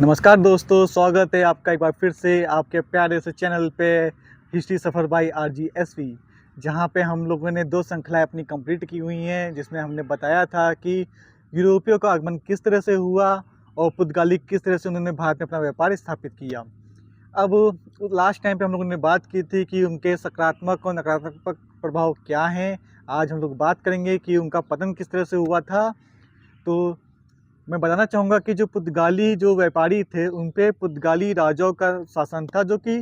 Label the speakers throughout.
Speaker 1: नमस्कार दोस्तों, स्वागत है आपका एक बार फिर से आपके प्यारे से चैनल पे हिस्ट्री सफ़र बाय RGSV। जहाँ पे हम लोगों ने 2 श्रृंखलाएँ अपनी कंप्लीट की हुई हैं, जिसमें हमने बताया था कि यूरोपियों का आगमन किस तरह से हुआ और पुर्तगाली किस तरह से उन्होंने भारत में अपना व्यापार स्थापित किया। अब लास्ट टाइम पे हम लोगों ने बात की थी कि उनके सकारात्मक और नकारात्मक प्रभाव क्या हैं। आज हम लोग बात करेंगे कि उनका पतन किस तरह से हुआ था। तो मैं बताना चाहूँगा कि जो पुर्तगाली जो व्यापारी थे, उन पे पुर्तगाली राजाओं का शासन था, जो कि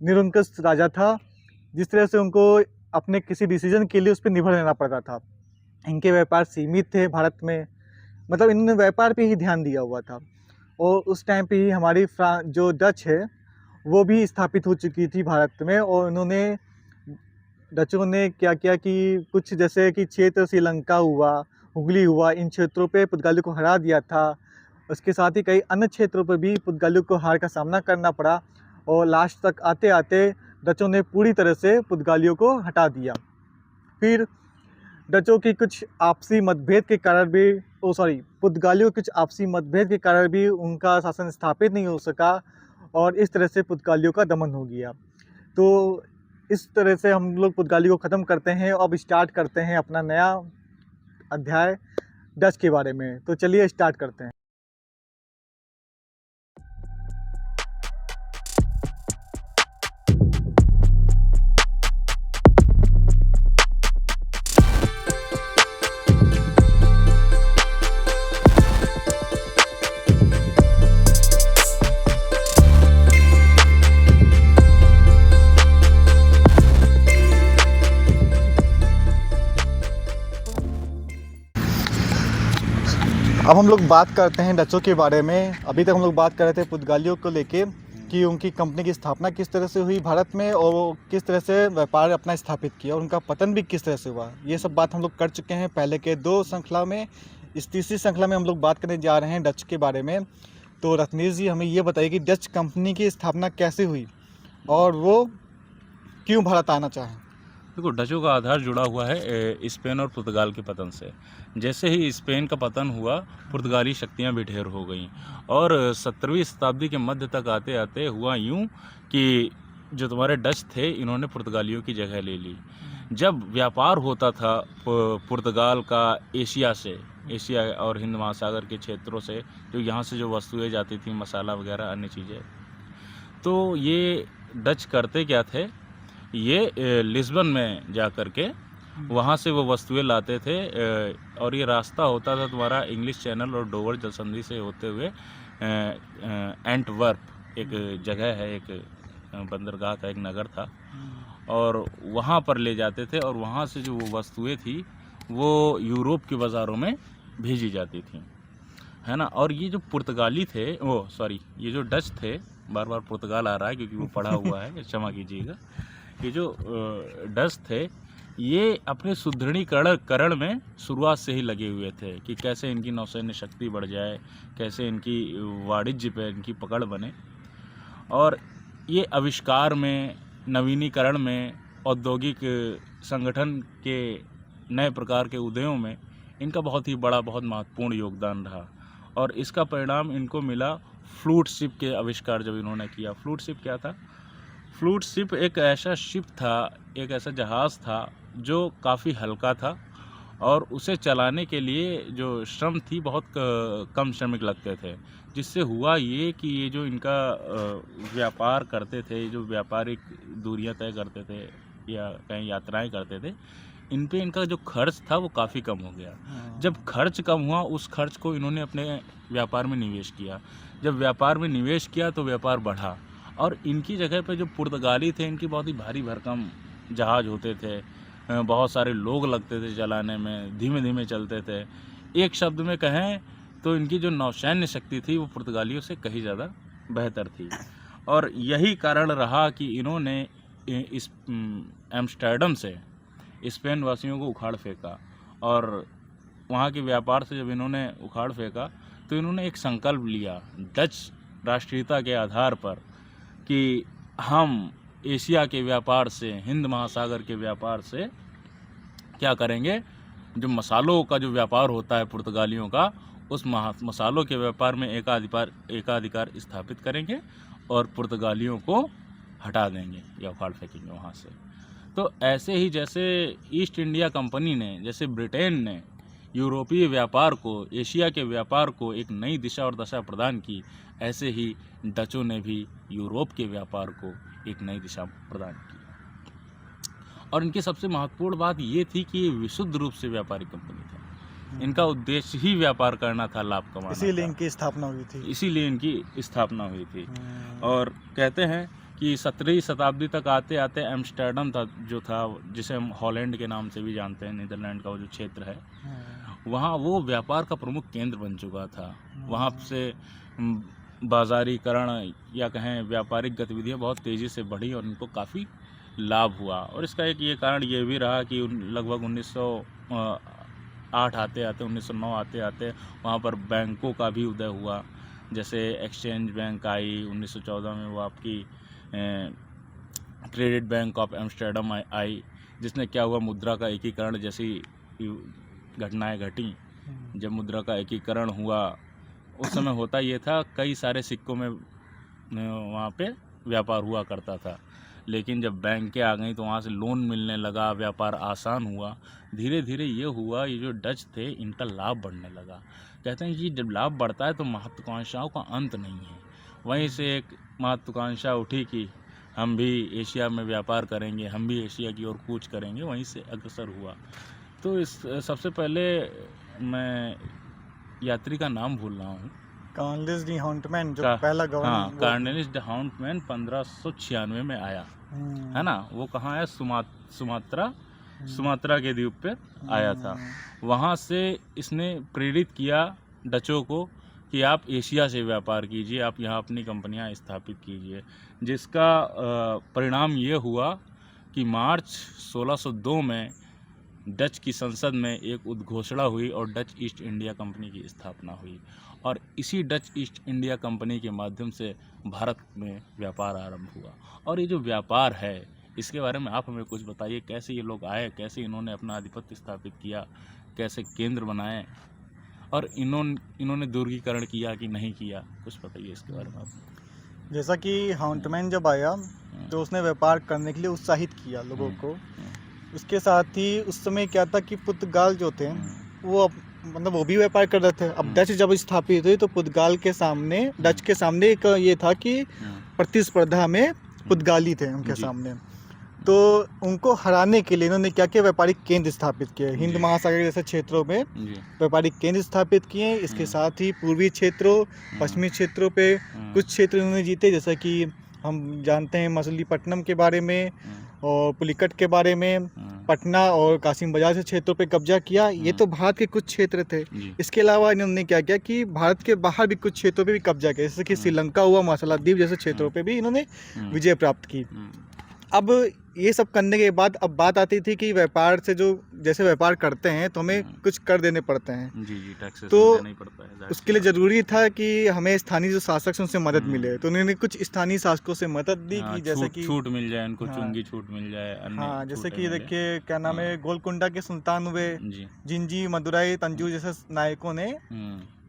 Speaker 1: निरंकुश राजा था, जिस तरह से उनको अपने किसी डिसीजन के लिए उस पे निर्भर रहना पड़ता था। इनके व्यापार सीमित थे भारत में, मतलब इन्होंने व्यापार पे ही ध्यान दिया हुआ था। और उस टाइम पे ही हमारी जो डच है, वो भी स्थापित हो चुकी थी भारत में। और उन्होंने डचों ने क्या किया कि कुछ जैसे कि क्षेत्र श्रीलंका हुआ, हुगली हुआ, इन क्षेत्रों पे पुर्तगालियों को हरा दिया था। उसके साथ ही कई अन्य क्षेत्रों पे भी पुर्तगालियों को हार का सामना करना पड़ा और लास्ट तक आते-आते डचों ने पूरी तरह से पुर्तगालियों को हटा दिया। फिर डचों की कुछ आपसी मतभेद के कारण भी पुर्तगालियों के कुछ आपसी मतभेद के कारण भी उनका शासन स्थापित नहीं हो सका और इस तरह से पुर्तगालियों का दमन हो गया। तो इस तरह से हम लोग पुर्तगाली को ख़त्म करते हैं। अब स्टार्ट करते हैं अपना नया अध्याय डच के बारे में। तो चलिए स्टार्ट करते हैं। अब हम लोग बात करते हैं डचों के बारे में। अभी तक हम लोग बात कर रहे थे पुर्तगालियों को लेके कि उनकी कंपनी की स्थापना किस तरह से हुई भारत में और वो किस तरह से व्यापार अपना स्थापित किया और उनका पतन भी किस तरह से हुआ। ये सब बात हम लोग कर चुके हैं पहले के 2 श्रृंखला में। इस तीसरी श्रृंखला में हम लोग बात करने जा रहे हैं डच के बारे में। तो रत्नेश जी हमें ये बताइए कि डच कंपनी की स्थापना कैसे हुई और वो क्यों भारत आना चाहें।
Speaker 2: देखो, डचों का आधार जुड़ा हुआ है स्पेन और पुर्तगाल के पतन से। जैसे ही स्पेन का पतन हुआ, पुर्तगाली शक्तियां भी ढेर हो गईं और 17वीं शताब्दी के मध्य तक आते आते हुआ यूं कि जो तुम्हारे डच थे, इन्होंने पुर्तगालियों की जगह ले ली। जब व्यापार होता था पुर्तगाल का एशिया और हिंद महासागर के क्षेत्रों से, जो यहाँ से जो वस्तुएं जाती थी, मसाला वगैरह अन्य चीज़ें, तो ये डच करते क्या थे, ये लिस्बन में जा कर के वहाँ से वो वस्तुएं लाते थे। और ये रास्ता होता था तुम्हारा इंग्लिश चैनल और डोवर जलसंधि से होते हुए एंटवर्प एक जगह है, एक बंदरगाह था, एक नगर था, और वहाँ पर ले जाते थे और वहाँ से जो वो वस्तुएं थी वो यूरोप के बाज़ारों में भेजी जाती थी, है ना। और ये जो पुर्तगाली थे, ये जो डच थे, बार बार पुर्तगाल आ रहा है क्योंकि वो पढ़ा हुआ है, क्षमा कीजिएगा। ये जो डच थे, ये अपने सुदृढ़ीकरण में शुरुआत से ही लगे हुए थे कि कैसे इनकी नौसैन्य शक्ति बढ़ जाए, कैसे इनकी वाणिज्य पे इनकी पकड़ बने। और ये आविष्कार में, नवीनीकरण में, औद्योगिक संगठन के नए प्रकार के उदयों में इनका बहुत ही बड़ा, बहुत महत्वपूर्ण योगदान रहा। और इसका परिणाम इनको मिला फ्लूट शिप के आविष्कार जब इन्होंने किया। फ्लूट शिप क्या था? फ्लूट शिप एक ऐसा शिप था, एक ऐसा जहाज़ था जो काफ़ी हल्का था और उसे चलाने के लिए जो श्रम थी, बहुत कम श्रमिक लगते थे। जिससे हुआ ये कि ये जो इनका व्यापार करते थे, जो व्यापारिक दूरियां तय करते थे या कहीं यात्राएं करते थे, इन पे इनका जो खर्च था वो काफ़ी कम हो गया। जब खर्च कम हुआ, उस खर्च को इन्होंने अपने व्यापार में निवेश किया। जब व्यापार में निवेश किया तो व्यापार बढ़ा और इनकी जगह पे जो पुर्तगाली थे, इनकी बहुत ही भारी भरकम जहाज़ होते थे, बहुत सारे लोग लगते थे चलाने में, धीमे धीमे चलते थे। एक शब्द में कहें तो इनकी जो नौसैन्य शक्ति थी वो पुर्तगालियों से कहीं ज़्यादा बेहतर थी। और यही कारण रहा कि इन्होंने इस एम्स्टर्डम से स्पेन वासियों को उखाड़ फेंका और वहाँ के व्यापार से जब इन्होंने उखाड़ फेंका तो इन्होंने एक संकल्प लिया डच राष्ट्रीयता के आधार पर कि हम एशिया के व्यापार से, हिंद महासागर के व्यापार से क्या करेंगे, जो मसालों का जो व्यापार होता है पुर्तगालियों का, उस मसालों के व्यापार में एकाधिकार स्थापित करेंगे और पुर्तगालियों को हटा देंगे या उखाड़ फेंकेंगे वहाँ से। तो ऐसे ही जैसे ईस्ट इंडिया कंपनी ने, जैसे ब्रिटेन ने यूरोपीय व्यापार को, एशिया के व्यापार को एक नई दिशा और दशा प्रदान की, ऐसे ही डचों ने भी यूरोप के व्यापार को एक नई दिशा प्रदान की। और इनकी सबसे महत्वपूर्ण बात ये थी कि ये विशुद्ध रूप से व्यापारिक कंपनी था। इनका उद्देश्य ही व्यापार करना था, लाभ कमाना
Speaker 1: इसीलिए
Speaker 2: था।
Speaker 1: इनकी स्थापना हुई थी।
Speaker 2: इसीलिए इनकी स्थापना हुई थी। और कहते हैं कि 17वीं शताब्दी तक आते आते एम्स्टर्डम था, जो था, जिसे हम हॉलैंड के नाम से भी जानते हैं, नीदरलैंड का वो जो क्षेत्र है, वहाँ वो व्यापार का प्रमुख केंद्र बन चुका था। वहाँ से बाजारीकरण या कहें व्यापारिक गतिविधियाँ बहुत तेज़ी से बढ़ी और इनको काफ़ी लाभ हुआ। और इसका एक ये कारण ये भी रहा कि लगभग 1908 आते आते 1909 आते आते वहाँ पर बैंकों का भी उदय हुआ। जैसे एक्सचेंज बैंक आई 1914 में, वो आपकी क्रेडिट बैंक ऑफ एम्स्टर्डम आई, जिसने क्या हुआ, मुद्रा का एकीकरण जैसी घटनाएं घटी। जब मुद्रा का एकीकरण हुआ, उस समय होता ये था, कई सारे सिक्कों में वहाँ पे व्यापार हुआ करता था। लेकिन जब बैंकें आ गई तो वहाँ से लोन मिलने लगा, व्यापार आसान हुआ। धीरे धीरे ये हुआ, ये जो डच थे इनका लाभ बढ़ने लगा। कहते हैं कि जब लाभ बढ़ता है तो महत्वाकांक्षाओं का अंत नहीं है। वहीं से एक महत्वाकांक्षा उठी कि हम भी एशिया में व्यापार करेंगे, हम भी एशिया की ओर कूच करेंगे, वहीं से अग्रसर हुआ। तो इस सबसे पहले मैं यात्री का नाम भूल रहा हूँ,
Speaker 1: कार्नेलिस डी हॉन्टमैन जो पहला गवर्नर।
Speaker 2: हाँ, कार्नेलिस डी हॉन्टमैन 1596 में आया, है ना। वो कहाँ आया, सुमात्रा के द्वीप पे आया था। वहाँ से इसने प्रेरित किया डचों को कि आप एशिया से व्यापार कीजिए, आप यहाँ अपनी कंपनियाँ स्थापित कीजिए। जिसका परिणाम ये हुआ कि मार्च 1602 में डच की संसद में एक उद्घोषणा हुई और डच ईस्ट इंडिया कंपनी की स्थापना हुई। और इसी डच ईस्ट इंडिया कंपनी के माध्यम से भारत में व्यापार आरंभ हुआ। और ये जो व्यापार है, इसके बारे में आप हमें कुछ बताइए, कैसे ये लोग आए, कैसे इन्होंने अपना आधिपत्य स्थापित किया, कैसे केंद्र बनाए, और इन्होंने दुर्गीकरण किया कि नहीं किया, कुछ बताइए इसके बारे में आप।
Speaker 1: जैसा कि हॉन्टमैन जब आया तो उसने व्यापार करने के लिए उत्साहित किया लोगों को। उसके साथ ही उस समय क्या था कि पुर्तगाल जो थे वो मतलब वो भी व्यापार कर रहे थे। अब डच जब स्थापित हुई तो पुर्तगाल के सामने, डच के सामने एक ये था कि प्रतिस्पर्धा में पुर्तगाली थे उनके सामने। तो उनको हराने के लिए इन्होंने क्या किया, व्यापारिक केंद्र स्थापित किए। हिंद महासागर जैसे क्षेत्रों में व्यापारिक केंद्र स्थापित किए। इसके साथ ही पूर्वी क्षेत्रों, पश्चिमी क्षेत्रों पे कुछ क्षेत्र इन्होंने जीते, जैसा कि हम जानते हैं मछलीपट्टनम के बारे में और पुलिकट के बारे में। पटना और कासिम बाजार से क्षेत्रों पे कब्जा किया। ये तो भारत के कुछ क्षेत्र थे। इसके अलावा इन्होंने क्या किया कि भारत के बाहर भी कुछ क्षेत्रों पे भी कब्जा किया, जैसे कि श्रीलंका हुआ, मालदीव जैसे क्षेत्रों पे भी इन्होंने विजय प्राप्त की। अब ये सब करने के बाद अब बात आती थी कि व्यापार से जो जैसे व्यापार करते हैं तो हमें कुछ कर देने पड़ते हैं।
Speaker 2: जी, टैक्सेस
Speaker 1: तो
Speaker 2: देना ही पड़ता है।
Speaker 1: उसके लिए ज़रूरी था कि हमें स्थानीय जो शासक हैं उनसे मदद मिले। तो उन्होंने कुछ स्थानीय शासकों से मदद दी कि जैसे कि
Speaker 2: छूट मिल जाए उनको, चुंगी छूट मिल जाए,
Speaker 1: हाँ, जैसे कि देखिए क्या नाम है, गोलकुंडा के सुल्तान हुए, जिंजी, मदुराई, तंजूर जैसे नायकों ने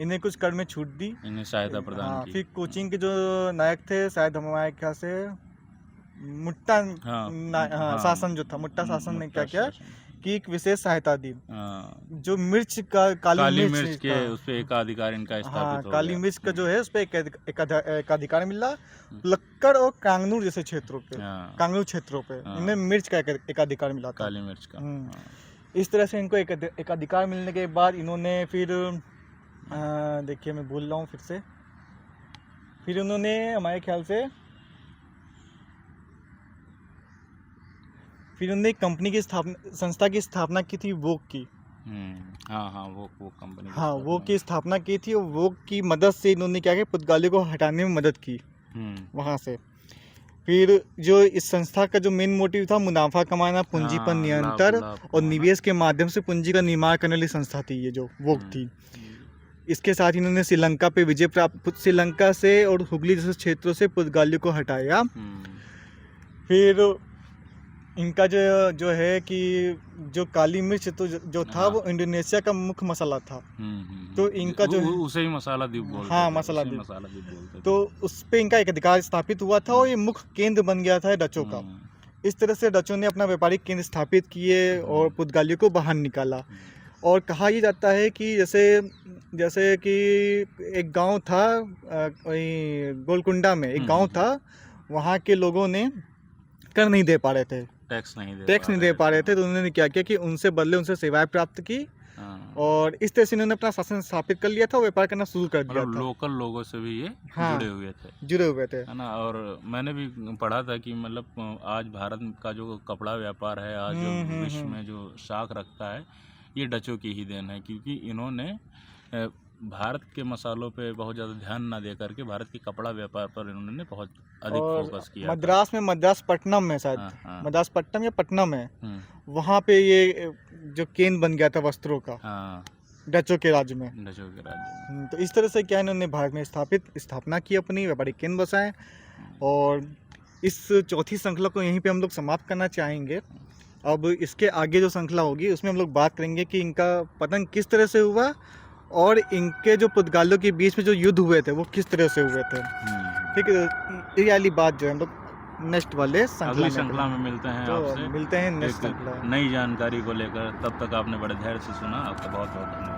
Speaker 1: इन्हें कुछ कर में छूट दी,
Speaker 2: इन्हें सहायता प्रदान की।
Speaker 1: फिर कोचिंग के जो नायक थे, शायद हमारे ख्याल से मुट्टा शासन जो था, मुट्टा शासन ने क्या किया कि एक विशेष सहायता दी। जो मिर्च का काली मिर्च
Speaker 2: के उस पे एकाधिकार इनका स्थापित हो
Speaker 1: काली
Speaker 2: गया।
Speaker 1: मिर्च का जो है उस पे एकाधिकार मिला। लक्कड़ और कांगनूर जैसे क्षेत्रों पे, कांगनूर क्षेत्रों पे इन्हें मिर्च का एकाधिकार मिला था,
Speaker 2: काली मिर्च का।
Speaker 1: इस तरह से इनको एकाधिकार मिलने के बाद इन्होंने फिर देखिए मैं बोल रहा हूँ फिर उन्होंने हमारे ख्याल से फिर उन्होंने कंपनी की संस्था की स्थापना की थी, वोक की।
Speaker 2: वो कंपनी,
Speaker 1: वोक की स्थापना की थी। और वोक की मदद से इन्होंने क्या किया, पुर्तगालियों को हटाने में मदद की वहाँ से। फिर जो इस संस्था का जो मेन मोटिव था, मुनाफा कमाना, पूंजी पर नियंत्रण और निवेश के माध्यम से पूंजी का निर्माण करने वाली संस्था थी ये जो वोक थी। इसके साथ ही इन्होंने श्रीलंका पे विजय प्राप्त, श्रीलंका से और हुगली जैसे क्षेत्रों से पुर्तगालियों को हटाया। फिर इनका जो है कि जो काली मिर्च तो जो था
Speaker 2: हाँ।
Speaker 1: वो इंडोनेशिया का मुख्य मसाला था।
Speaker 2: हम्म।
Speaker 1: तो इनका जो है
Speaker 2: उसे ही मसाला द्वीप बोलते
Speaker 1: हाँ,
Speaker 2: थे,
Speaker 1: मसाला
Speaker 2: उसे
Speaker 1: द्वीप।
Speaker 2: मसाला द्वीप बोलते
Speaker 1: तो
Speaker 2: थे।
Speaker 1: उस पे इनका एक अधिकार स्थापित हुआ था और ये मुख्य केंद्र बन गया था डचों का।
Speaker 2: हम्म,
Speaker 1: इस तरह से डचों ने अपना व्यापारिक केंद्र स्थापित किए और पुर्तगालियों को बाहर निकाला। और कहा ये जाता है कि जैसे जैसे कि एक गांव था वहीं गोलकुंडा में एक गांव था, वहाँ के लोगों ने कर नहीं दे पा रहे थे,
Speaker 2: टैक्स नहीं
Speaker 1: दे पा रहे थे, तो उन्होंने क्या किया कि उनसे बदले उनसे सेवाएं प्राप्त की
Speaker 2: हाँ।
Speaker 1: और इस तरह से इन्होंने अपना शासन स्थापित कर लिया था और व्यापार करना शुरू कर दिया
Speaker 2: मतलब
Speaker 1: था।
Speaker 2: लोकल लोगों से भी ये
Speaker 1: हाँ।
Speaker 2: जुड़े हुए थे,
Speaker 1: जुड़े हुए थे।
Speaker 2: है ना। और मैंने भी पढ़ा था कि मतलब आज भारत का जो कपड़ा व्यापार है, आज जो विश्व में जो शाख रखता है, ये डचों की ही देन है, क्योंकि इन्होंने भारत के मसालों पे बहुत ज़्यादा ध्यान ना दे करके भारत के कपड़ा व्यापार पर इन्होंने बहुत अधिक
Speaker 1: और
Speaker 2: फोकस किया था।
Speaker 1: मद्रास में मद्रासपट्टनम में शायद
Speaker 2: हाँ, हाँ।
Speaker 1: मद्रासपट्टनम या पटनम है,
Speaker 2: हम्म,
Speaker 1: वहाँ पे ये जो केंद्र बन गया था वस्त्रों का
Speaker 2: हाँ,
Speaker 1: डचों के राज्य में।
Speaker 2: डचों के राज्य में।
Speaker 1: तो इस तरह से क्या इन्होंने भारत में स्थापना की, अपनी व्यापारिक केंद्र बसाए। और इस चौथी श्रृंखला को यहीं पे हम लोग समाप्त करना चाहेंगे। अब इसके आगे जो श्रृंखला होगी उसमें हम लोग बात करेंगे कि इनका पतन किस तरह से हुआ और इनके जो पुर्तगालियों के बीच में जो युद्ध हुए थे वो किस तरह से हुए थे। ठीक है, ये वाली बात जो है हम लोग नेक्स्ट वाले
Speaker 2: अगली श्रृंखला में मिलते हैं
Speaker 1: तो
Speaker 2: आपसे
Speaker 1: मिलते हैं नेक्स्ट
Speaker 2: एक
Speaker 1: श्रृंखला।
Speaker 2: नई जानकारी को लेकर। तब तक आपने बड़े धैर्य से सुना, आपका बहुत बहुत धन्यवाद।